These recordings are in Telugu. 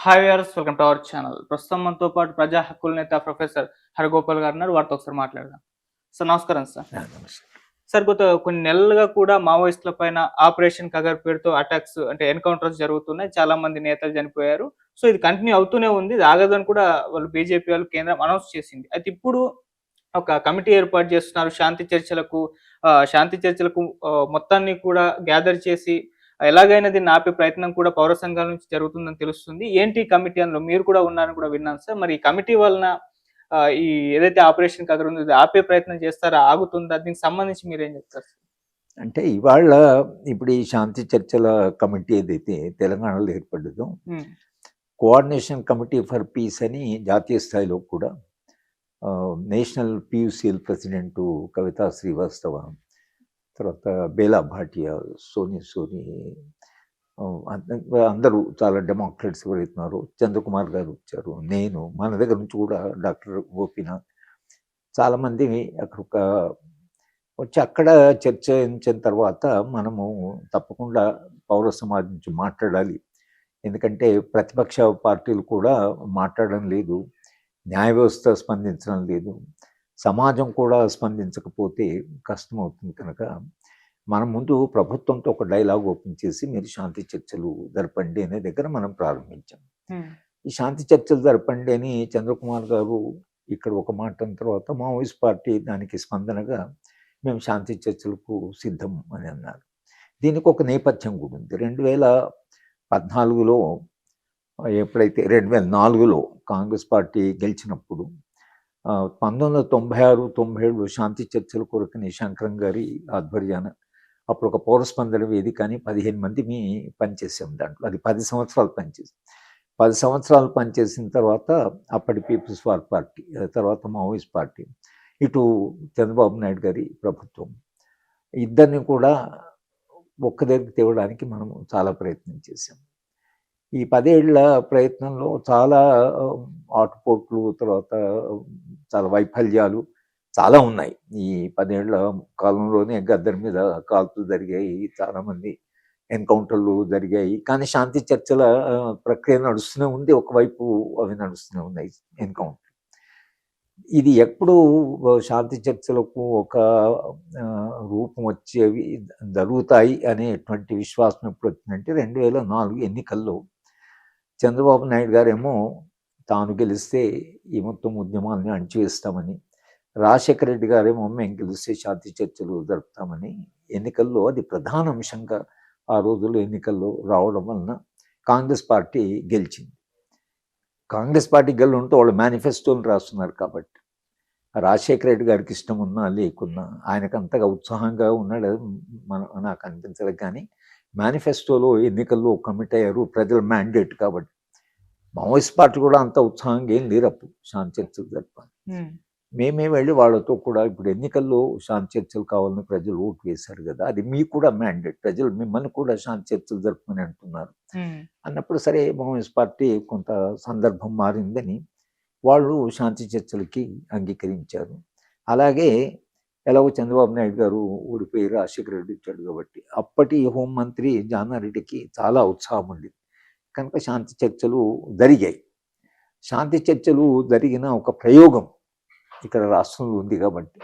Hi viewers, welcome to our channel. ప్రస్తుతం మనతో పాటు ప్రజా హక్కుల నేత ప్రొఫెసర్ హరగోపాల్ గారు ఉన్నారు. వారితో ఒకసారి మాట్లాడదాం. సార్ నమస్కారం సార్. నమస్తే. సార్ గత కొన్ని నెలలుగా కూడా మావోయిస్టుల పైన ఆపరేషన్ కగర్ పేరుతో అటాక్స్ అంటే ఎన్కౌంటర్స్ జరుగుతున్నాయి. చాలా మంది నేతలు చనిపోయారు. సో ఇది కంటిన్యూ అవుతూనే ఉంది. ఇది ఆగదని కూడా వాళ్ళు బీజేపీ వాళ్ళు కేంద్రం అనౌన్స్ చేసింది. అయితే ఇప్పుడు ఒక కమిటీ ఏర్పాటు చేస్తున్నారు. శాంతి చర్చలకు మొత్తాన్ని కూడా గ్యాదర్ చేసి ఎలాగైనా దీన్ని ఆపే ప్రయత్నం కూడా పౌర సంఘాల నుంచి జరుగుతుందని తెలుస్తుంది. ఏంటి కమిటీ అందులో మీరు కూడా ఉన్నారని కూడా విన్నాను సార్. మరి ఈ కమిటీ వలన ఈ ఏదైతే ఆపరేషన్ కగర్ ఉందో ఇది ఆపే ప్రయత్నం చేస్తారా? ఆగుతుందా? దీనికి సంబంధించి మీరేం చెప్తారు? అంటే ఇవాళ ఇప్పుడు ఈ శాంతి చర్చల కమిటీ ఏదైతే తెలంగాణలో ఏర్పడ్డదో, కోఆర్డినేషన్ కమిటీ ఫర్ పీస్ అని జాతీయ స్థాయిలో కూడా నేషనల్ పియూసీఎల్ ప్రెసిడెంట్ కవితా శ్రీవాస్తవ, తర్వాత బేలా భాటియా, సోని అందరూ చాలా డెమోక్రాట్స్ ఎవరైతున్నారు, చంద్రకుమార్ గారు వచ్చారు, నేను మన దగ్గర నుంచి కూడా డాక్టర్ గోపీనాథ్, చాలామంది అక్కడ వచ్చి అక్కడ చర్చించిన తర్వాత మనము తప్పకుండా పౌర సమాజం నుంచి మాట్లాడాలి. ఎందుకంటే ప్రతిపక్ష పార్టీలు కూడా మాట్లాడడం లేదు, న్యాయ వ్యవస్థ స్పందించడం లేదు, సమాజం కూడా స్పందించకపోతే కష్టమవుతుంది. కనుక మనం ముందు ప్రభుత్వంతో ఒక డైలాగ్ ఓపెన్ చేసి మీరు శాంతి చర్చలు జరపండి అనే దగ్గర మనం ప్రారంభించాం. ఈ శాంతి చర్చలు జరపండి అని చంద్రకుమార్ గారు ఇక్కడ ఒక మాట అన్న తర్వాత మావోయిస్ట్ పార్టీ దానికి స్పందనగా మేము శాంతి చర్చలకు సిద్ధం అని అన్నారు. దీనికి ఒక నేపథ్యం కూడా ఉంది. 2014లో ఎప్పుడైతే 2004లో కాంగ్రెస్ పార్టీ గెలిచినప్పుడు 1996-97 శాంతి చర్చల కొరకని శంకరం గారి ఆధ్వర్యాన అప్పుడు ఒక పౌరస్పందన వేదిక అని 15 మంది పనిచేసాం దాంట్లో. అది 10 సంవత్సరాలు పనిచేసాం. 10 సంవత్సరాలు పనిచేసిన తర్వాత అప్పటి పీపుల్స్ వార్ పార్టీ, తర్వాత మావోయిస్ట్ పార్టీ, ఇటు చంద్రబాబు నాయుడు గారి ప్రభుత్వం, ఇద్దరిని కూడా ఒక్క దగ్గరికి తేవడానికి మనం చాలా ప్రయత్నం చేశాం. ఈ 10 ఏళ్ల ప్రయత్నంలో చాలా ఆటుపోట్లు, తర్వాత చాలా వైఫల్యాలు చాలా ఉన్నాయి. ఈ 10 ఏళ్ల కాలంలోనే గద్దర్ మీద కాల్పులు జరిగాయి, చాలామంది ఎన్కౌంటర్లు జరిగాయి. కానీ శాంతి చర్చల ప్రక్రియ నడుస్తూనే ఉంది, ఒకవైపు అవి నడుస్తూనే ఉన్నాయి ఎన్కౌంటర్. ఇది ఎప్పుడు శాంతి చర్చలకు ఒక రూపం వచ్చేవి జరుగుతాయి అనేటువంటి విశ్వాసం ఎప్పుడు వచ్చిందంటే 2004 ఎన్నికల్లో చంద్రబాబు నాయుడు గారేమో తాను గెలిస్తే ఈ మొత్తం ఉద్యమాన్ని అణచివేస్తామని, రాజశేఖర రెడ్డి గారేమో మేము గెలిస్తే శాంతి చర్చలు జరుపుతామని ఎన్నికల్లో అది ప్రధాన అంశంగా ఆ రోజుల్లో ఎన్నికల్లో రావడం వలన కాంగ్రెస్ పార్టీ గెలిచింది. కాంగ్రెస్ పార్టీ గెలుంటే వాళ్ళు మేనిఫెస్టోలు రాస్తున్నారు కాబట్టి రాజశేఖర రెడ్డి గారికి ఇష్టం ఉన్నా లేకున్నా ఆయనకు అంతగా ఉత్సాహంగా ఉన్నాడు నాకు అనిపించలేదు. కానీ మేనిఫెస్టోలో ఎన్నికల్లో కమిట్ అయ్యారు, ప్రజల మ్యాండేట్ కాబట్టి. మావోయిస్ట్ పార్టీ కూడా అంత ఉత్సాహంగా ఏం లేరు అప్పుడు శాంతి చర్చలు జరపాలి. మేమే వెళ్ళి వాళ్ళతో కూడా ఇప్పుడు ఎన్నికల్లో శాంతి చర్చలు కావాలని ప్రజలు ఓటు వేశారు కదా, అది మీకు కూడా మ్యాండేట్, ప్రజలు మిమ్మల్ని కూడా శాంతి చర్చలు జరుపుకొని అంటున్నారు అన్నప్పుడు సరే మావోయిస్ట్ పార్టీ కొంత సందర్భం మారిందని వాళ్ళు శాంతి చర్చలకి అంగీకరించారు. అలాగే ఎలాగో చంద్రబాబు నాయుడు గారు ఓడిపోయి రాజశేఖర రెడ్డి వచ్చాడు కాబట్టి అప్పటి హోంమంత్రి జానారెడ్డికి చాలా ఉత్సాహం ఉండేది. కనుక శాంతి చర్చలు జరిగాయి. శాంతి చర్చలు జరిగిన ఒక ప్రయోగం ఇక్కడ రాష్ట్రంలో ఉంది కాబట్టి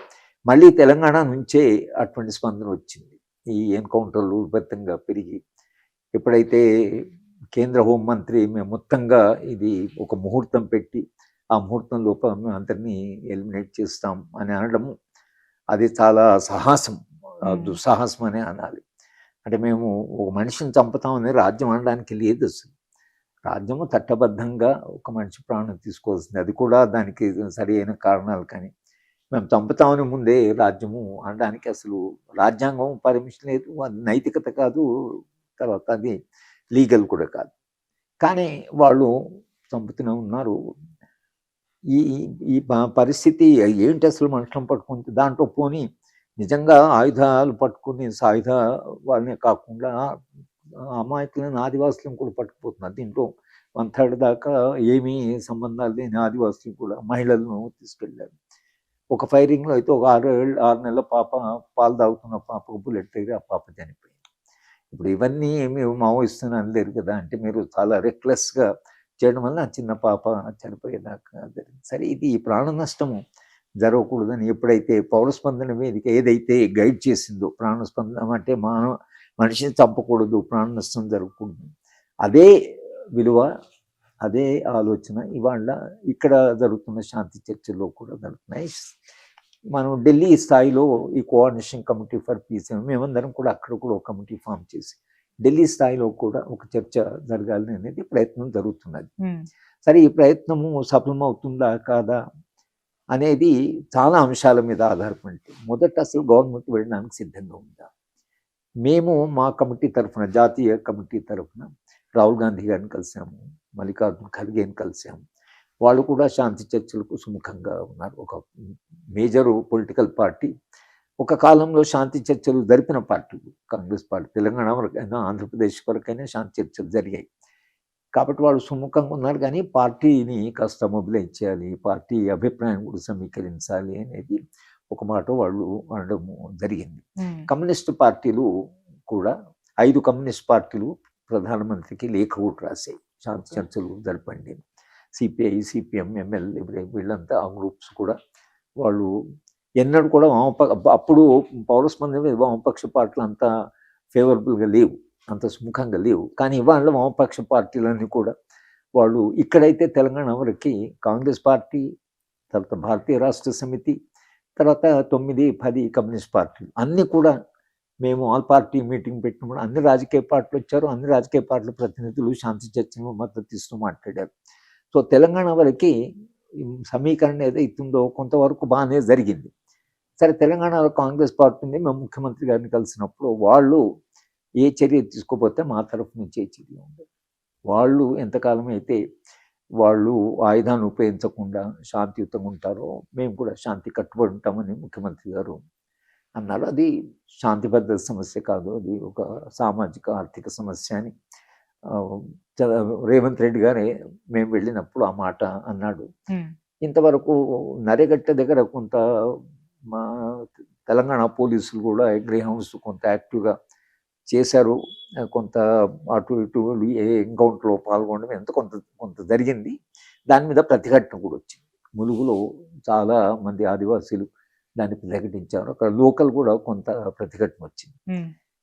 మళ్ళీ తెలంగాణ నుంచే అటువంటి స్పందన వచ్చింది. ఈ ఎన్కౌంటర్లు విపరీతంగా పెరిగి ఎప్పుడైతే కేంద్ర హోంమంత్రి మేము మొత్తంగా ఇది ఒక ముహూర్తం పెట్టి ఆ ముహూర్తం లోపల మేము అందరినీ ఎలిమినేట్ చేస్తాం అని అనడము, అది చాలా సాహసం, దుస్సాహసం అనే అనాలి. అంటే మేము ఒక మనిషిని చంపుతామని రాజ్యం అనడానికి లేదు. అసలు రాజ్యము చట్టబద్ధంగా ఒక మనిషి ప్రాణం తీసుకోవాల్సింది, అది కూడా దానికి సరి అయిన కారణాలు. కానీ మేము చంపుతామని ముందే రాజ్యము అనడానికి అసలు రాజ్యాంగం పర్మిషన్ లేదు, అది నైతికత కాదు, తర్వాత అది లీగల్ కూడా కాదు. కానీ వాళ్ళు చంపుతూనే ఉన్నారు. ఈ ఈ పరిస్థితి ఏంటి అసలు మనుషులను పట్టుకుంటే దాంట్లో పోనీ నిజంగా ఆయుధాలు పట్టుకుని సాయుధ వాళ్ళనే కాకుండా అమాయకులను ఆదివాసులను కూడా పట్టుకుపోతున్నారు. దీంట్లో 1/3 దాకా ఏమీ సంబంధాలు లేని ఆదివాసులు కూడా మహిళలను తీసుకెళ్ళారు. ఒక ఫైరింగ్లో అయితే ఒక 6 నెలల పాప పాలు తాగుతున్న పాపకు బుల్లెట్ తగిలి ఆ పాప చనిపోయింది. ఇప్పుడు ఇవన్నీ మీరు మావోయిస్తున్నా అనలేరు కదా. అంటే మీరు చాలా రెక్లెస్గా చేయడం వల్ల ఆ చిన్న పాప చనిపోయేదాకా జరిగింది. సరే, ఇది ప్రాణ నష్టము జరగకూడదని ఎప్పుడైతే పౌరస్పందన వేదిక ఏదైతే గైడ్ చేసిందో, ప్రాణస్పందన అంటే మనిషిని చంపకూడదు, ప్రాణ నష్టం జరగకూడదు, అదే విలువ, అదే ఆలోచన ఇవాళ ఇక్కడ జరుగుతున్న శాంతి చర్చల్లో కూడా జరుగుతున్నాయి. మనం ఢిల్లీ స్థాయిలో ఈ కోఆర్డినేషన్ కమిటీ ఫర్ పీస్, మేమందరం కూడా అక్కడ కూడా ఒక కమిటీ ఫామ్ చేసి ఢిల్లీ స్థాయిలో కూడా ఒక చర్చ జరగాలి అనేది ప్రయత్నం జరుగుతున్నది. సరే, ఈ ప్రయత్నము సఫలమవుతుందా కాదా అనేది చాలా అంశాల మీద ఆధారపడి, మొదట అసలు గవర్నమెంట్ వెళ్ళడానికి సిద్ధంగా ఉందా. మేము మా కమిటీ తరఫున, జాతీయ కమిటీ తరఫున రాహుల్ గాంధీ గారిని కలిసాము, మల్లికార్జున్ ఖర్గేని కలిసాము. వాళ్ళు కూడా శాంతి చర్చలకు సుముఖంగా ఉన్నారు. ఒక మేజర్ పొలిటికల్ పార్టీ, ఒక కాలంలో శాంతి చర్చలు జరిపిన పార్టీ కాంగ్రెస్ పార్టీ. తెలంగాణ వరకైనా ఆంధ్రప్రదేశ్ వరకైనా శాంతి చర్చలు జరిగాయి కాబట్టి వాళ్ళు సుముఖంగా ఉన్నారు. కానీ పార్టీని కాస్త మొబిలైజ్ చేయాలి, పార్టీ అభిప్రాయం కూడా సమీకరించాలి అనేది ఒక మాట వాళ్ళు అనడము జరిగింది. కమ్యూనిస్ట్ పార్టీలు కూడా 5 కమ్యూనిస్ట్ పార్టీలు ప్రధానమంత్రికి లేఖ కూడా రాశాయి, శాంతి చర్చలు జరపండి. సిపిఐ, సిపిఎం, ఎంఎల్ వీళ్ళంతా ఆ గ్రూప్స్ కూడా వాళ్ళు ఎన్నడూ కూడా అప్పుడు పౌరస్పందన మీద వామపక్ష పార్టీలు అంత ఫేవరబుల్గా లేవు, అంత సుముఖంగా లేవు. కానీ ఇవాళ వామపక్ష పార్టీలన్నీ కూడా వాళ్ళు ఇక్కడైతే తెలంగాణ వరకు కాంగ్రెస్ పార్టీ, తర్వాత భారతీయ రాష్ట్ర సమితి, తర్వాత 9-10 కమ్యూనిస్ట్ పార్టీలు అన్నీ కూడా మేము ఆల్ పార్టీ మీటింగ్ పెట్టినప్పుడు అన్ని రాజకీయ పార్టీలు వచ్చారు, అన్ని రాజకీయ పార్టీల ప్రతినిధులు శాంతి చర్చలకు మద్దతు ఇస్తూ మాట్లాడారు. సో తెలంగాణ వరకు సమీకరణ ఏదైతుందో కొంతవరకు బాగానే జరిగింది. సరే, తెలంగాణలో కాంగ్రెస్ పార్టీ ఉంది, మేము ముఖ్యమంత్రి గారిని కలిసినప్పుడు వాళ్ళు ఏ చర్య తీసుకోకపోతే మా తరఫు నుంచి ఏ చర్య ఉండదు. వాళ్ళు ఎంతకాలం అయితే వాళ్ళు ఆయుధాన్ని ఉపయోగించకుండా శాంతియుతంగా ఉంటారో మేము కూడా శాంతి కట్టుబడి ఉంటామని ముఖ్యమంత్రి గారు అన్నారు. అది శాంతి భద్రత సమస్య కాదు, అది ఒక సామాజిక ఆర్థిక సమస్య అని రేవంత్ రెడ్డి గారే మేము వెళ్ళినప్పుడు ఆ మాట అన్నాడు. ఇంతవరకు నరేగట్ట దగ్గర కొంత మా తెలంగాణ పోలీసులు కూడా అగ్రి హౌస్ కొంత యాక్టివ్గా చేశారు, కొంత అటు ఇటు ఎన్కౌంటర్లో పాల్గొనడం ఎంత కొంత జరిగింది. దాని మీద ప్రతిఘటన కూడా వచ్చింది. ములుగులో చాలా మంది ఆదివాసీలు దాన్ని ప్రకటించారు, అక్కడ లోకల్ కూడా కొంత ప్రతిఘటన వచ్చింది.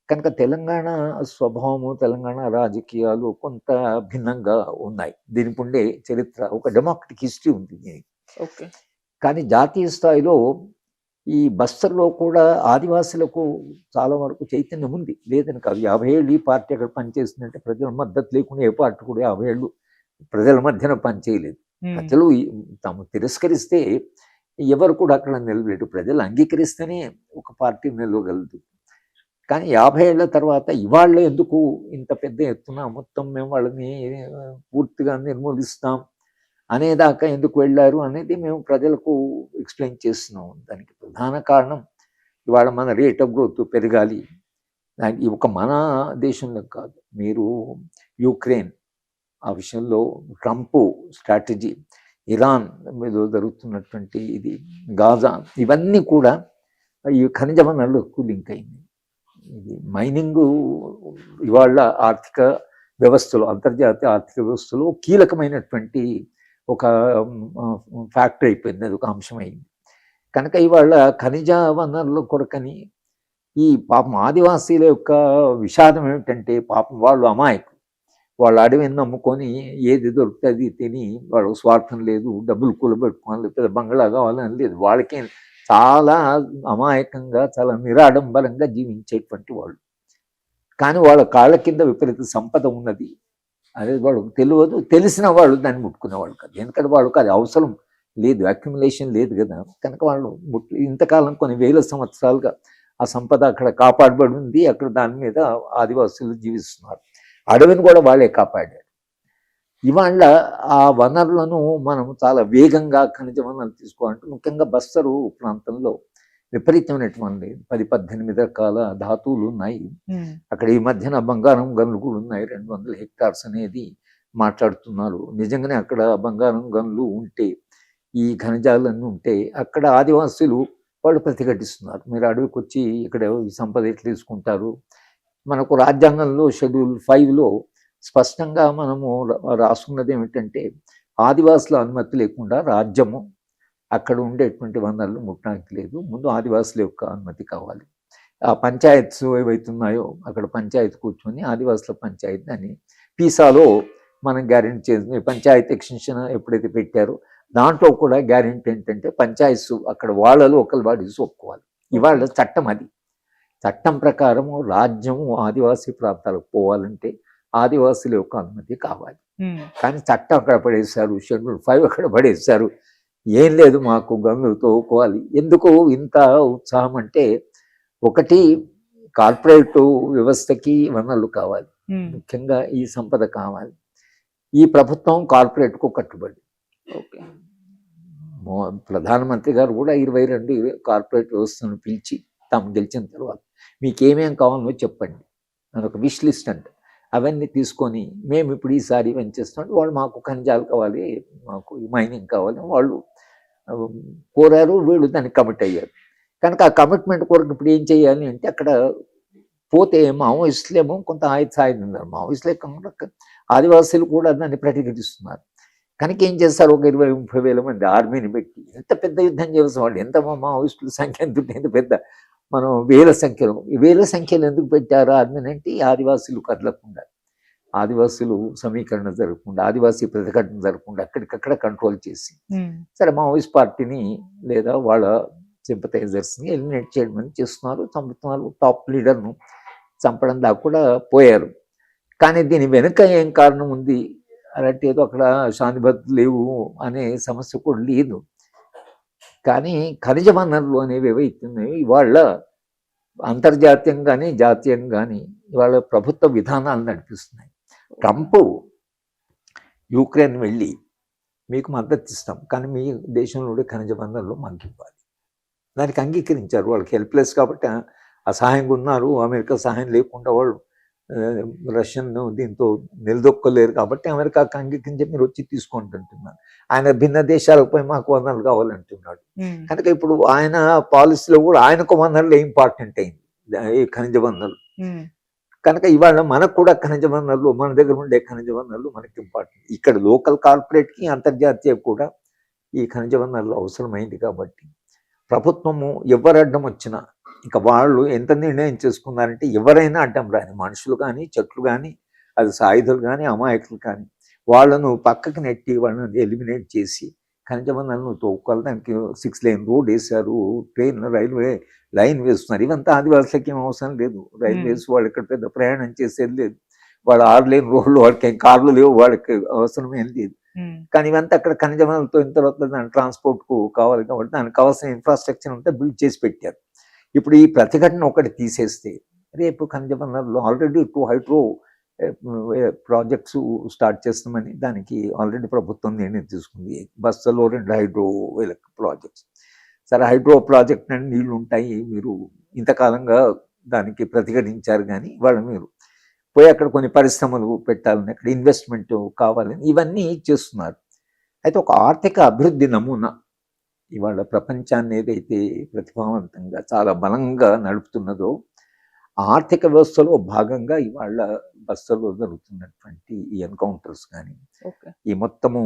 కనుక తెలంగాణ స్వభావము, తెలంగాణ రాజకీయాలు కొంత భిన్నంగా ఉన్నాయి. దీనికి ఉండే చరిత్ర, ఒక డెమోక్రటిక్ హిస్టరీ ఉంది దీనికి. కానీ జాతీయ స్థాయిలో ఈ బస్తర్లో కూడా ఆదివాసులకు చాలా వరకు చైతన్యం ఉంది, లేదని కాదు. 50 ఏళ్ళు ఈ పార్టీ అక్కడ పనిచేస్తుందంటే ప్రజల మద్దతు లేకుండా ఏ పార్టీ కూడా 50 ఏళ్ళు ప్రజల మధ్యన పనిచేయలేదు. ప్రజలు తాము తిరస్కరిస్తే ఎవరు కూడా అక్కడ నిలవలేడు, ప్రజలు అంగీకరిస్తేనే ఒక పార్టీ నిలవగలదు. కానీ 50 ఏళ్ల తర్వాత ఇవాళ ఎందుకు ఇంత పెద్ద ఎత్తున మొత్తం మేము వాళ్ళని పూర్తిగా నిర్మూలిస్తాం అనేదాకా ఎందుకు వెళ్ళారు అనేది మేము ప్రజలకు ఎక్స్ప్లెయిన్ చేస్తున్నాం. దానికి ప్రధాన కారణం ఇవాళ మన రేట్ ఆఫ్ గ్రోత్ పెరగాలి. దానికి ఒక మన దేశంలో కాదు, మీరు యుక్రెయిన్ ఆ విషయంలో ట్రంప్ స్ట్రాటజీ, ఇరాన్ మీద జరుగుతున్నటువంటి ఇది, గాజా, ఇవన్నీ కూడా ఈ ఖనిజ వనరులకు లింక్ అయింది. ఇది మైనింగ్ ఇవాళ ఆర్థిక వ్యవస్థలో, అంతర్జాతీయ ఆర్థిక వ్యవస్థలో కీలకమైనటువంటి ఒక ఫ్యాక్టర్ అయిపోయింది, అది ఒక అంశం అయింది. కనుక ఇవాళ ఖనిజ వనరుల కొరకని ఈ పాపం ఆదివాసీల యొక్క విషాదం ఏమిటంటే, పాపం వాళ్ళు అమాయకులు, వాళ్ళు అడవిని నమ్ముకొని ఏది దొరికితే అది తిని, వాళ్ళకు స్వార్థం లేదు, డబ్బులు కూలబెట్టుకోవాలి, లేకపోతే బంగ్లా కావాలని లేదు, వాళ్ళకే చాలా అమాయకంగా చాలా నిరాడంబరంగా జీవించేటువంటి వాళ్ళు. కానీ వాళ్ళ కాళ్ళ కింద విపరీత సంపద ఉన్నది అనేది వాళ్ళకి తెలియదు. తెలిసిన వాళ్ళు దాన్ని ముట్టుకునేవాళ్ళు కాదు, ఎందుకంటే వాళ్ళకి అది అవసరం లేదు, అక్యుములేషన్ లేదు కదా. కనుక వాళ్ళు ఇంతకాలం కొన్ని వేల సంవత్సరాలుగా ఆ సంపద అక్కడ కాపాడబడి ఉంది, అక్కడ దాని మీద ఆదివాసులు జీవిస్తున్నారు. అడవిని కూడా వాళ్ళే కాపాడారు. ఇవాళ ఆ వనరులను మనం చాలా వేగంగా ఖనిజ వనరులు తీసుకోవాలంటే, ముఖ్యంగా బస్తరు ప్రాంతంలో విపరీతమైనటువంటి 10-18 రకాల ధాతువులు ఉన్నాయి. అక్కడ ఈ మధ్యన బంగారం గనులు కూడా ఉన్నాయి, 200 హెక్టార్స్ అనేది మాట్లాడుతున్నారు. నిజంగానే అక్కడ బంగారం గనులు ఉంటే, ఈ ఖనిజాలన్నీ ఉంటే, అక్కడ ఆదివాసులు వాళ్ళు ప్రతిఘటిస్తున్నారు. మీరు అడవికి వచ్చి ఇక్కడ ఈ సంపద ఎట్లా తీసుకుంటారు? మనకు రాజ్యాంగంలో షెడ్యూల్ 5లో స్పష్టంగా మనము రాసుకున్నది ఏమిటంటే ఆదివాసుల అనుమతి లేకుండా రాజ్యము అక్కడ ఉండేటువంటి వనరులు ముట్టడానికి లేదు. ముందు ఆదివాసుల యొక్క అనుమతి కావాలి. ఆ పంచాయత్స్ ఏవైతున్నాయో అక్కడ పంచాయతీ కూర్చొని ఆదివాసుల పంచాయతీ అని పీసాలో మనం గ్యారెంటీ చేసింది. పంచాయతీ ఎక్స్టెన్షన్ ఎప్పుడైతే పెట్టారో దాంట్లో కూడా గ్యారెంటీ ఏంటంటే పంచాయత్స్ అక్కడ వాళ్ళలో ఒకరి వాడిసి ఒప్పుకోవాలి. ఇవాళ చట్టం అది. చట్టం ప్రకారము రాజ్యము ఆదివాసీ ప్రాంతాలకు పోవాలంటే ఆదివాసుల యొక్క అనుమతి కావాలి. కానీ చట్టం అక్కడ పడేశారు, షెడ్యూల్ 5 అక్కడ పడేశారు. ఏం లేదు, మాకు గనులు తోవుకోవాలి. ఎందుకు ఇంత ఉత్సాహం అంటే, ఒకటి కార్పొరేట్ వ్యవస్థకి వనరులు కావాలి, ముఖ్యంగా ఈ సంపద కావాలి. ఈ ప్రభుత్వం కార్పొరేట్కు కట్టుబడి. ప్రధానమంత్రి గారు కూడా 22 కార్పొరేట్ వ్యవస్థను పిలిచి తాము గెలిచిన తర్వాత మీకేమేం కావాలో చెప్పండి అని ఒక విష్ లిస్ట్ అంటే అవన్నీ తీసుకొని మేము ఇప్పుడు ఈసారి ఇవన్నీ చేస్తున్నాం. వాళ్ళు మాకు ఖనిజాలు కావాలి, మాకు మైనింగ్ కావాలి వాళ్ళు కోరారు. వీళ్ళు దానికి కమిట్ అయ్యారు. కనుక ఆ కమిట్మెంట్ కొరకు ఇప్పుడు ఏం చేయాలి అంటే, అక్కడ పోతే మావోయిస్టులేమో కొంత సాయుధున్నారు, మావోయిస్టులే కాకుండా ఆదివాసీలు కూడా దాన్ని ప్రతిఘటిస్తున్నారు. కనుక ఏం చేస్తారు, ఒక 20-30 వేల మంది ఆర్మీని పెట్టి ఎంత పెద్ద యుద్ధం చేసిన వాళ్ళు, ఎంత మావోయిస్టుల సంఖ్య ఎంత పెద్ద, మనం వేల సంఖ్యలో ఎందుకు పెట్టారు ఆర్మీని అంటే, ఆదివాసీలు కదలకుండా, ఆదివాసులు సమీకరణ జరగకుండా, ఆదివాసీ ప్రతిఘటన జరగకుండా అక్కడికక్కడ కంట్రోల్ చేసి సరే మావోయిస్ట్ పార్టీని లేదా వాళ్ళ సింపథైజర్స్ని ఎలిమినేట్ చేయడం చేస్తున్నారు, చంపుతున్నారు. టాప్ లీడర్ను చంపడం దాకా కూడా పోయారు. కానీ దీని వెనుక ఏం కారణం ఉంది అలాంటి ఏదో అక్కడ శాంతి భద్రతలు లేవు అనే సమస్య కూడా లేదు. కానీ ఖనిజ వనరులు అనేవి ఏవైతున్నాయో ఇవాళ అంతర్జాతీయంగానే జాతీయంగానే ఇవాళ ప్రభుత్వ విధానాలు నడిపిస్తున్నాయి. ట్రంప్ యూక్రెయిన్ వెళ్ళి మీకు మద్దతు ఇస్తాం, కానీ మీ దేశంలో ఖనిజ వనరులు మాకు ఇవ్వాలి, దానికి అంగీకరించారు. వాళ్ళకి హెల్ప్లెస్ కాబట్టి అసహాయంగా ఉన్నారు. అమెరికా సహాయం లేకుండా వాళ్ళు రష్యన్ దీంతో నిలదొక్కలేరు కాబట్టి అమెరికాకి అంగీకరించి మీరు వచ్చి తీసుకుంటుంటున్నారు. ఆయన భిన్న దేశాలకు పోయి మాకు వనరులు కావాలంటున్నాడు. కనుక ఇప్పుడు ఆయన పాలసీలో కూడా ఆయనకు వనరులు ఇంపార్టెంట్ అయింది, ఈ ఖనిజ వనరులు. కనుక ఇవాళ మనకు కూడా ఖనిజ వనరులు, మన దగ్గర ఉండే ఖనిజ వనరులు మనకి ఇంపార్టెంట్. ఇక్కడ లోకల్ కార్పొరేట్కి అంతర్జాతీయ కూడా ఈ ఖనిజ వనరులు అవసరమైంది. కాబట్టి ప్రభుత్వము ఎవరు అడ్డం వచ్చినా, ఇంకా వాళ్ళు ఎంత నిర్ణయం చేసుకున్నారంటే ఎవరైనా అడ్డం రాని, మనుషులు కానీ చెట్లు కానీ అది సాయుధులు కానీ అమాయకులు కానీ వాళ్ళను పక్కకి నెట్టి వాళ్ళని ఎలిమినేట్ చేసి ఖనిజ వనరులను తోక్కాలి. దానికి 6 లేన్ రోడ్ వేశారు, ట్రైన్ రైల్వే లైన్ వేస్తున్నారు. ఇవంతా ఆదివాసులకి ఏం అవసరం లేదు. రైల్వేస్ వాళ్ళు ఇక్కడ పెద్ద ప్రయాణం చేసేది లేదు. వాళ్ళ 6 లేన్ రోడ్లు, వాళ్ళకి ఏం కార్లు లేవు, వాళ్ళకి అవసరం ఏం లేదు. కానీ ఇవంతా అక్కడ ఖనిజ వనరులతో ఇంత తర్వాత దాని ట్రాన్స్పోర్ట్కు కావాలి కాబట్టి దానికి కావాల్సిన ఇన్ఫ్రాస్ట్రక్చర్ అంతా బిల్డ్ చేసి పెట్టారు. ఇప్పుడు ఈ ప్రతిఘటన ఒకటి తీసేస్తే రేపు ఖనిజ వనరులు ఆల్రెడీ 2 హైడ్రో ప్రాజెక్ట్స్ స్టార్ట్ చేస్తామని దానికి ఆల్రెడీ ప్రభుత్వం నిర్ణయం తీసుకుంది. బస్సులో 2 హైడ్రో ప్రాజెక్ట్స్. సరే హైడ్రో ప్రాజెక్ట్ అని నీళ్లు ఉంటాయి, మీరు ఇంతకాలంగా దానికి ప్రతిఘటించారు, కానీ వాళ్ళు మీరు పోయి అక్కడ కొన్ని పరిశ్రమలు పెట్టాలని, అక్కడ ఇన్వెస్ట్మెంట్ కావాలని ఇవన్నీ చేస్తున్నారు. అయితే ఒక ఆర్థిక అభివృద్ధి నమూనా ఇవాళ ప్రపంచాన్ని ఏదైతే ప్రతిభావంతంగా చాలా బలంగా నడుపుతున్నదో ఆర్థిక వ్యవస్థలో భాగంగా ఇవాళ బస్సులో జరుగుతున్నటువంటి ఈ ఎన్కౌంటర్స్ కానీ, ఈ మొత్తము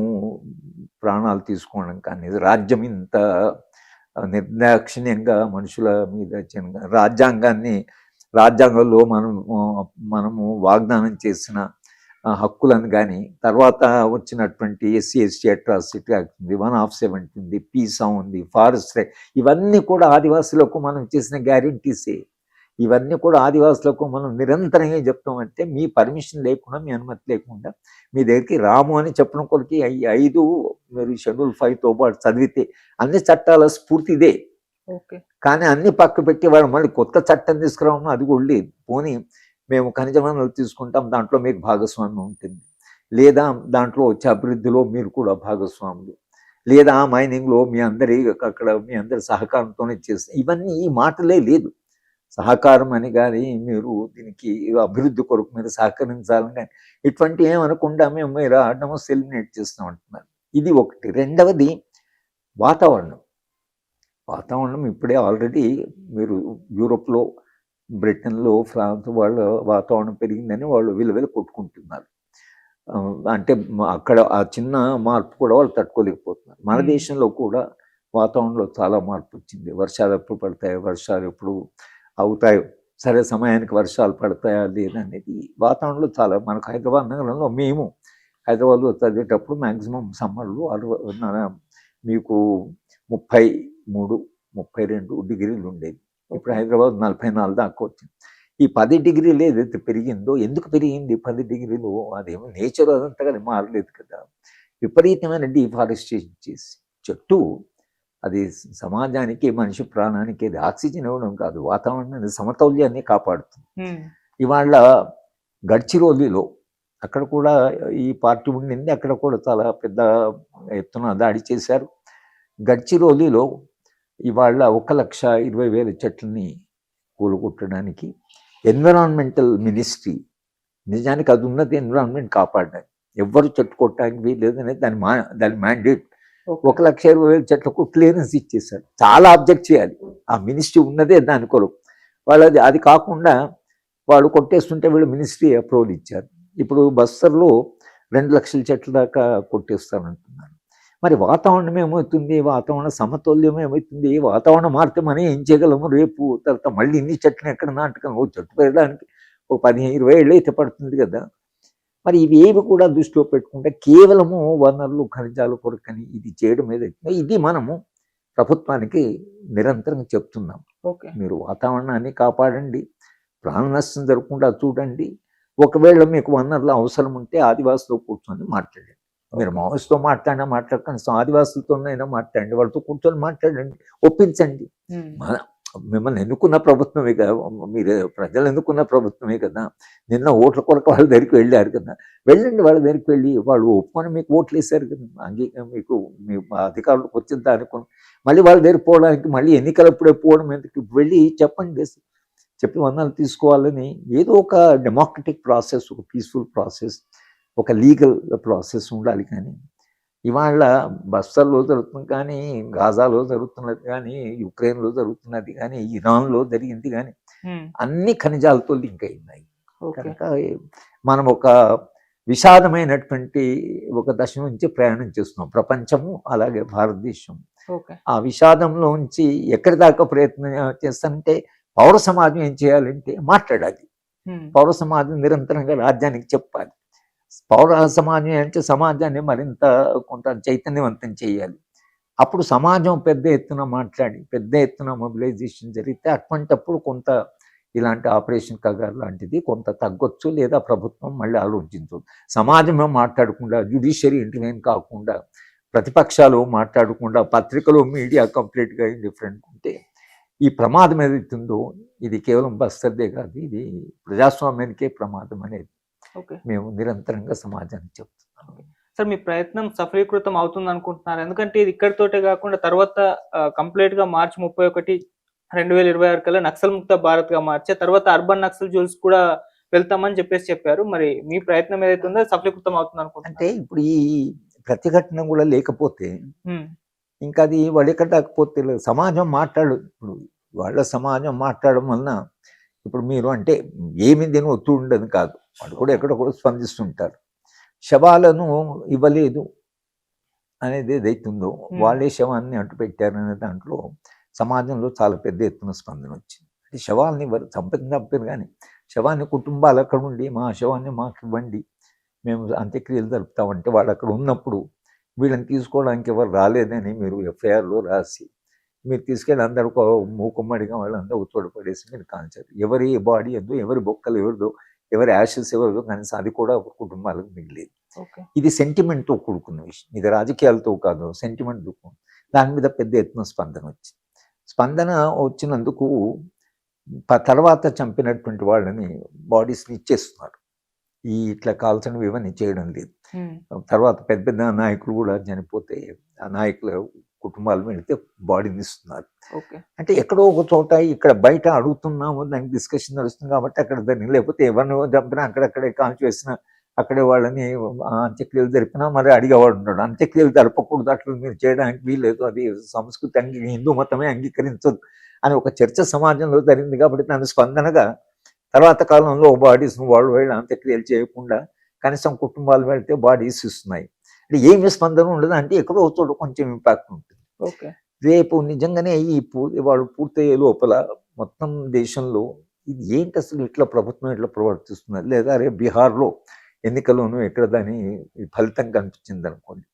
ప్రాణాలు తీసుకోవడం కానీ, రాజ్యం ఇంత నిర్దాక్షిణ్యంగా మనుషుల మీద రాజ్యాంగంలో మనము వాగ్దానం చేసిన హక్కులను కానీ, తర్వాత వచ్చినటువంటి SC/ST అట్రాసిటీ యాక్ట్ ఉంది, 1/70 ఉంది, పీసా ఉంది, ఫారెస్ట్ రైట్, ఇవన్నీ కూడా ఆదివాసులకు మనం చేసిన గ్యారెంటీసే. ఇవన్నీ కూడా ఆదివాసులకు మనం నిరంతరంగా చెప్తామంటే, మీ పర్మిషన్ లేకుండా, మీ అనుమతి లేకుండా మీ దగ్గరికి రాము అని చెప్పడం కొరకు 5 మీరు షెడ్యూల్ 5తో పాటు చదివితే అన్ని చట్టాల స్ఫూర్తి ఇదే. కానీ అన్ని పక్క పెట్టి వాళ్ళు మళ్ళీ కొత్త చట్టం తీసుకురావడం అది కూడా లేదు. పోనీ మేము ఖనిజ వనరులు తీసుకుంటాం, దాంట్లో మీకు భాగస్వామ్యం ఉంటుంది, లేదా దాంట్లో వచ్చే అభివృద్ధిలో మీరు కూడా భాగస్వాములు, లేదా మైనింగ్లో మీ అందరి సహకారంతోనే చేస్తే, ఇవన్నీ ఈ మాటలే లేదు. సహకారం అని కానీ, మీరు దీనికి అభివృద్ధి కొరకు మీరు సహకరించాలని కానీ ఇటువంటి ఏమనకుండా మేము మీరు ఆడము సెలిబ్రేట్ చేస్తాం అంటున్నారు. ఇది ఒకటి. రెండవది వాతావరణం ఇప్పుడే ఆల్రెడీ మీరు యూరోప్లో, బ్రిటన్లో, ఫ్రాన్స్ వాళ్ళ వాతావరణం పెరిగిందని వాళ్ళు విలువలు కొట్టుకుంటున్నారు. అంటే అక్కడ ఆ చిన్న మార్పు కూడా వాళ్ళు తట్టుకోలేకపోతున్నారు. మన మ్మ్. దేశంలో కూడా వాతావరణంలో చాలా మార్పు వచ్చింది. వర్షాలు ఎప్పుడు పడతాయి, వర్షాలు ఎప్పుడు అవుతాయి, సరే సమయానికి వర్షాలు పడతాయా లేదనేది వాతావరణంలో చాలా, మనకు హైదరాబాద్ నగరంలో మేము హైదరాబాద్లో చదివేటప్పుడు మ్యాక్సిమం సమ్మర్లో మీకు 33, 32 డిగ్రీలు ఉండేది. ఇప్పుడు హైదరాబాద్ 44 దాకా వచ్చింది. ఈ 10 డిగ్రీలు ఏదైతే పెరిగిందో, ఎందుకు పెరిగింది 10 డిగ్రీలు? అదేమో నేచర్ అదంతా కదా మారలేదు కదా. విపరీతమైన డిఫారెస్టేషన్ చేసి చెట్టు అది సమాజానికి, మనిషి ప్రాణానికి అది ఆక్సిజన్ ఇవ్వడం కాదు, వాతావరణాన్ని సమతౌల్యాన్ని కాపాడుతుంది. మ్మ్. ఇవాళ గడ్చిరోలిలో అక్కడ కూడా ఈ పార్టీ ఉండింది, అక్కడ కూడా చాలా పెద్ద ఎత్తున దాడి చేశారు. గడ్చిరోలిలో ఇవాళ 1,20,000 చెట్లని కూలగొట్టడానికి ఎన్విరాన్మెంటల్ మినిస్ట్రీ, నిజానికి అది ఉన్నది ఎన్విరాన్మెంట్ కాపాడడానికి, ఎవ్వరు చెట్టు కొట్టడానికి వీల్లేదనేది దాని మ్యాండేట్. 1,20,000 చెట్లకు క్లియరెన్స్ ఇచ్చేసారు. చాలా ఆబ్జెక్ట్ చేయాలి, ఆ మినిస్ట్రీ ఉన్నదే దాని కొరకు. వాళ్ళు అది కాకుండా వాళ్ళు కొట్టేస్తుంటే వీళ్ళు మినిస్ట్రీ అప్రూవల్ ఇచ్చారు. ఇప్పుడు బస్తర్లో 2 లక్షల చెట్ల దాకా కొట్టేస్తారంటున్నారు. మరి వాతావరణం ఏమవుతుంది, వాతావరణ సమతుల్యం ఏమవుతుంది, వాతావరణం మారితే మనం ఏం చేయగలము? రేపు తర్వాత మళ్ళీ ఇన్ని చెట్లను ఎక్కడ నాటకం? ఓ చెట్టు పెరగడానికి ఒక 15-20 ఏళ్ళు అయితే పడుతుంది కదా. మరి ఇవి ఏవి కూడా దృష్టిలో పెట్టుకుంటే కేవలము వనరులు, ఖనిజాలు కొరకని ఇది చేయడం ఏదైతే, ఇది మనము ప్రభుత్వానికి నిరంతరం చెప్తున్నాం. మీరు వాతావరణాన్ని కాపాడండి, ప్రాణ నష్టం జరగకుండా చూడండి. ఒకవేళ మీకు వనరుల అవసరం ఉంటే ఆదివాసులతో కూర్చొని మాట్లాడండి. మీరు మావోయిస్ట్తో మాట్లాడకండి, ఆదివాసులతోనైనా మాట్లాడండి, వాళ్ళతో కూర్చొని మాట్లాడండి, ఒప్పించండి. మిమ్మల్ని ఎన్నుకున్న ప్రభుత్వమే కదా, మీరు ప్రజలు ఎన్నుకున్న ప్రభుత్వమే కదా. నిన్న ఓట్ల కొరకు వాళ్ళ దగ్గరికి వెళ్ళారు కదా, వెళ్ళండి, వాళ్ళ దగ్గరికి వెళ్ళి వాళ్ళు ఒప్పుకొని మీకు ఓట్లు వేశారు కదా, మీకు మీ అధికారులకు వచ్చిందా అనుకుని మళ్ళీ వాళ్ళ దగ్గర పోవడానికి మళ్ళీ ఎన్నికలప్పుడే పోవడం ఎందుకు? వెళ్ళి చెప్పండి, చెప్పి వందలు తీసుకోవాలని. ఏదో ఒక డెమోక్రటిక్ ప్రాసెస్, ఒక పీస్ఫుల్ ప్రాసెస్, ఒక లీగల్ ప్రాసెస్ ఉండాలి. కానీ ఇవాళ బస్తర్లో జరుగుతుంది కానీ, గాజాలో జరుగుతున్నది కానీ, యుక్రెయిన్లో జరుగుతున్నది కానీ, ఇరాన్లో జరిగింది కానీ అన్ని ఖనిజాలతో లింక్ అయినాయి. కనుక మనం ఒక విషాదమైనటువంటి ఒక దశ నుంచి ప్రయాణం చేస్తున్నాం, ప్రపంచము అలాగే భారతదేశం. ఆ విషాదంలో నుంచి ఎక్కడి దాకా ప్రయత్నం చేస్తానంటే, పౌర సమాజం ఏం చేయాలంటే మాట్లాడాలి. పౌర సమాజం నిరంతరంగా రాజ్యానికి చెప్పాలి. పౌర సమాజం అంటే సమాజాన్ని మరింత కొంత చైతన్యవంతం చేయాలి. అప్పుడు సమాజం పెద్ద ఎత్తున మాట్లాడి, పెద్ద ఎత్తున మొబిలైజేషన్ జరిగితే అటువంటప్పుడు కొంత ఇలాంటి ఆపరేషన్ కగారు లాంటిది కొంత తగ్గొచ్చు, లేదా ప్రభుత్వం మళ్ళీ ఆలోచించవచ్చు. సమాజమే మాట్లాడకుండా, జ్యుడిషియరీ ఇంటర్వ్యూన్ కాకుండా, ప్రతిపక్షాలు మాట్లాడకుండా, పత్రికలు, మీడియా కంప్లీట్గా ఇండిఫరెంట్ ఉంటే ఈ ప్రమాదం ఏదైతుందో ఇది కేవలం బస్తర్దే కాదు, ఇది ప్రజాస్వామ్యానికే ప్రమాదం అనేది మేము నిరంతరంగా సమాజానికి చెప్తున్నాం. సార్, మీ ప్రయత్నం సఫలీకృతం అవుతుంది అనుకుంటున్నారు? ఎందుకంటే ఇది ఇక్కడితోటే కాకుండా తర్వాత కంప్లీట్ గా March 31, 2026 కల్లా నక్సల్ ముక్త భారత్ గా మార్చే తర్వాత అర్బన్ నక్సల్ జోన్స్ కూడా వెళ్తామని చెప్పారు. మరి మీ ప్రయత్నం ఏదైతే ఉందో సఫలీకృతం అవుతుంది అనుకుంటున్నారు? అంటే ఇప్పుడు ఈ ప్రతిఘటన కూడా లేకపోతే ఇంకా అది వడికట్టకపోతే సమాజం ఇప్పుడు వాళ్ళ సమాజం మాట్లాడడం వలన ఇప్పుడు మీరు అంటే ఏమి దీని ఒత్తిడి ఉండదు కాదు, వాళ్ళు కూడా ఎక్కడ కూడా స్పందిస్తుంటారు. శవాలను ఇవ్వలేదు అనేది ఏదైతుందో, వాళ్ళే శవాన్ని అంటు పెట్టారనే దాంట్లో సమాజంలో చాలా పెద్ద ఎత్తున స్పందన వచ్చింది. అంటే శవాలని చంపారు కానీ శవాన్ని కుటుంబాలు అక్కడ ఉండి మా శవాన్ని మాకు ఇవ్వండి, మేము అంత్యక్రియలు జరుపుతామంటే వాళ్ళు అక్కడ ఉన్నప్పుడు వీళ్ళని తీసుకోవడానికి ఎవరు రాలేదని మీరు ఎఫ్ఐఆర్లో రాసి మీరు తీసుకెళ్ళి అందరూ మూకుమ్మడిగా వాళ్ళందరూ తోడుపడేసి మీరు కాల్చారు. ఎవరి బాడీ ఎందు, ఎవరి బొక్కలు ఎవరిదో, ఎవరి యాషెస్ ఎవరిదో, కనీసం అది కూడా కుటుంబాలకు మిగిలేదు. ఇది సెంటిమెంట్తో కూడుకున్న విషయం, ఇది రాజకీయాలతో కాదు, సెంటిమెంట్. దాని మీద పెద్ద ఎత్తున స్పందన వచ్చింది. స్పందన వచ్చినందుకు తర్వాత చంపినటువంటి వాళ్ళని బాడీస్ని ఇచ్చేస్తున్నారు. ఈ ఇట్లా కాల్చడం ఇవన్నీ చేయడం లేదు. తర్వాత పెద్ద పెద్ద నాయకులు కూడా చనిపోతే ఆ నాయకుల కుటుంబాలు వెళితే బాడీని ఇస్తున్నారు. అంటే ఎక్కడో ఒక చోట ఇక్కడ బయట అడుగుతున్నాము, దానికి డిస్కషన్ నడుస్తుంది కాబట్టి అక్కడ దాన్ని, లేకపోతే ఎవరిని చంపినా అక్కడక్కడే కాల్చి వేసినా అక్కడే వాళ్ళని అంత్యక్రియలు జరిపినా మరి అడిగేవాడు ఉన్నాడు. అంత్యక్రియలు జరపకూడదు, అట్లా మీరు చేయడానికి వీలేదు, అది సంస్కృతి హిందూ మతమే అంగీకరించదు అని ఒక చర్చ సమాజంలో జరిగింది. కాబట్టి దాని స్పందనగా తర్వాత కాలంలో బాడీస్ను వాళ్ళు అంత్యక్రియలు చేయకుండా కనీసం కుటుంబాలు వెళ్తే బాడీస్ ఇస్తున్నాయి. అంటే ఏమి స్పందన ఉండదు, అంటే ఎక్కడో చోట కొంచెం ఇంపాక్ట్ ఉంటుంది. ఓకే. రేపు నిజంగానే వాడు పూర్తయ్యే లోపల మొత్తం దేశంలో ఇది ఏంటి అసలు ఇట్లా ప్రభుత్వం ఇట్లా ప్రవర్తిస్తున్నది, లేదా రేపు బీహార్లో ఎన్నికల్లోనూ ఎక్కడ దాని ఫలితం కనిపించింది అనుకోండి,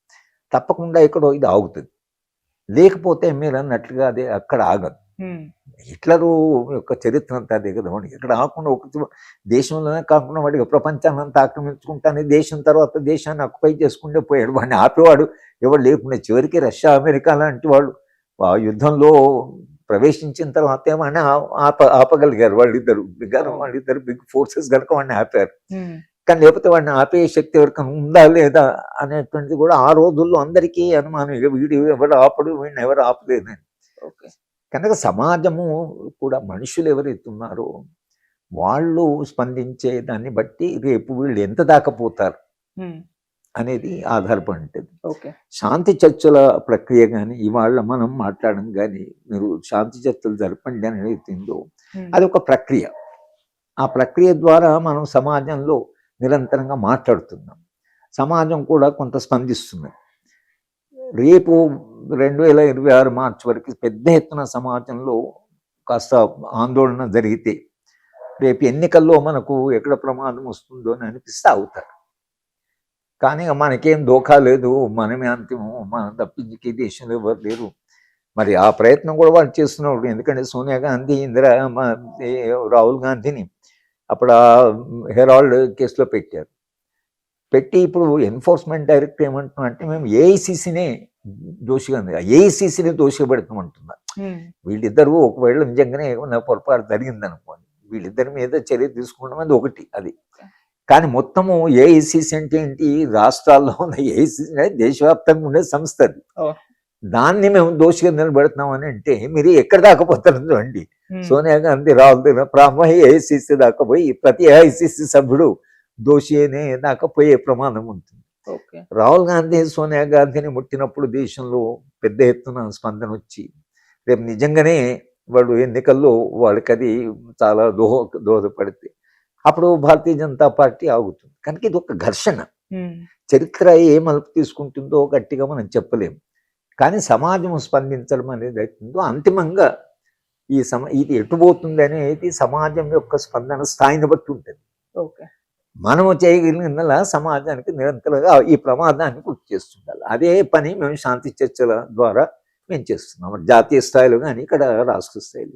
తప్పకుండా ఎక్కడో ఇది ఆగుతుంది. లేకపోతే మీరు అన్నట్లుగా అదే అక్కడ ఆగదు. హిట్లరు యొక్క చరిత్ర అంతా అదే కదా, వాడు ఇక్కడ ఆకుండా ఒక దేశంలోనే కాకుండా వాడికి ప్రపంచాన్ని అంతా ఆక్రమించుకుంటానే దేశం తర్వాత దేశాన్ని ఆక్యుపై చేసుకుంటే పోయాడు. వాడిని ఆపేవాడు ఎవరు లేకుండా. చివరికి రష్యా అమెరికా లాంటి వాళ్ళు ఆ యుద్ధంలో ప్రవేశించిన తర్వాత వాడిని ఆపగలిగారు వాళ్ళిద్దరు బిగ్ ఫోర్సెస్ కనుక వాడిని ఆపారు. కానీ లేకపోతే వాడిని ఆపే శక్తి ఎవరికైనా ఉందా లేదా అనేటువంటిది కూడా ఆ రోజుల్లో అందరికీ అనుమానం, వీడు ఎవరు ఆపడు, వీడిని ఎవరు ఆపలేదని. కనుక సమాజము కూడా మనుషులు ఎవరైతే ఉన్నారో వాళ్ళు స్పందించే దాన్ని బట్టి రేపు వీళ్ళు ఎంత దాకా పోతారు అనేది ఆధారపడి ఉంటుంది. శాంతి చర్చల ప్రక్రియ కానీ ఇవాళ మనం మాట్లాడడం కానీ, మీరు శాంతి చర్చలు జరపండి అని ఏదైతుందో అది ఒక ప్రక్రియ. ఆ ప్రక్రియ ద్వారా మనం సమాజంలో నిరంతరంగా మాట్లాడుతున్నాం. సమాజం కూడా కొంత స్పందిస్తుంది. రేపు 2026 మార్చి వరకు పెద్ద ఎత్తున సమాజంలో కాస్త ఆందోళన జరిగితే రేపు ఎన్నికల్లో మనకు ఎక్కడ ప్రమాదం వస్తుందో అని అనిపిస్తే అవుతారు. కానీ మనకేం దోఖా లేదు, మనమే అంతిమం, మనం తప్పించి దేశంలో ఎవరు లేరు. మరి ఆ ప్రయత్నం కూడా వాళ్ళు చేస్తున్నారు. ఎందుకంటే సోనియా గాంధీ, రాహుల్ గాంధీని అప్పుడు ఆ హెరాల్డ్ కేసులో పెట్టి ఇప్పుడు ఎన్ఫోర్స్మెంట్ డైరెక్టర్ ఏమంటున్నా అంటే మేము ఏఐసిసినే దోషిగా ఏఐసిసిని దోషిగా పెడతామంటున్నారు. వీళ్ళిద్దరూ ఒకవేళ నిజంగానే ఏమన్నా పొరపాటు జరిగిందనుకోండి, వీళ్ళిద్దరి మీద చర్య తీసుకుంటాం, అది ఒకటి. అది కానీ మొత్తము ఏఐసిసి అంటే ఏంటి, రాష్ట్రాల్లో ఉన్న ఏఐసిసి దేశవ్యాప్తంగా ఉండే సంస్థ అది. దాన్ని మేము దోషిగా నిలబెడుతున్నామని అంటే మీరు ఎక్కడ దాకపోతారు అండి. సోనియా గాంధీ రాహుల్ ఏఐసిసి దాకా పోయి ప్రతి ఏఐసిసి సభ్యుడు దోషి అనే దాకా పోయే ప్రమాదం ఉంటుంది. రాహుల్ గాంధీ సోనియా గాంధీని ముట్టినప్పుడు దేశంలో పెద్ద ఎత్తున స్పందన వచ్చి రేపు నిజంగానే వాడు ఎన్నికల్లో వాళ్ళకి అది చాలా దోహదపడితే అప్పుడు భారతీయ జనతా పార్టీ ఆగుతుంది. కనుక ఇది ఒక ఘర్షణ. చరిత్ర ఏ మలుపు తీసుకుంటుందో గట్టిగా మనం చెప్పలేము. కానీ సమాజం స్పందించడం అనేది అవుతుందో అంతిమంగా ఇది ఎటుపోతుంది అనేది సమాజం యొక్క స్పందన స్థాయిని బట్టి ఉంటుంది. మనము చేయగలిగిన సమాజానికి నిరంతరంగా ఈ ప్రమాదాన్ని గుర్తు చేస్తుండాలి. అదే పని మేము శాంతి చర్చల ద్వారా మేము చేస్తున్నాం, జాతీయ స్థాయిలో కానీ ఇక్కడ రాష్ట్ర స్థాయిలో.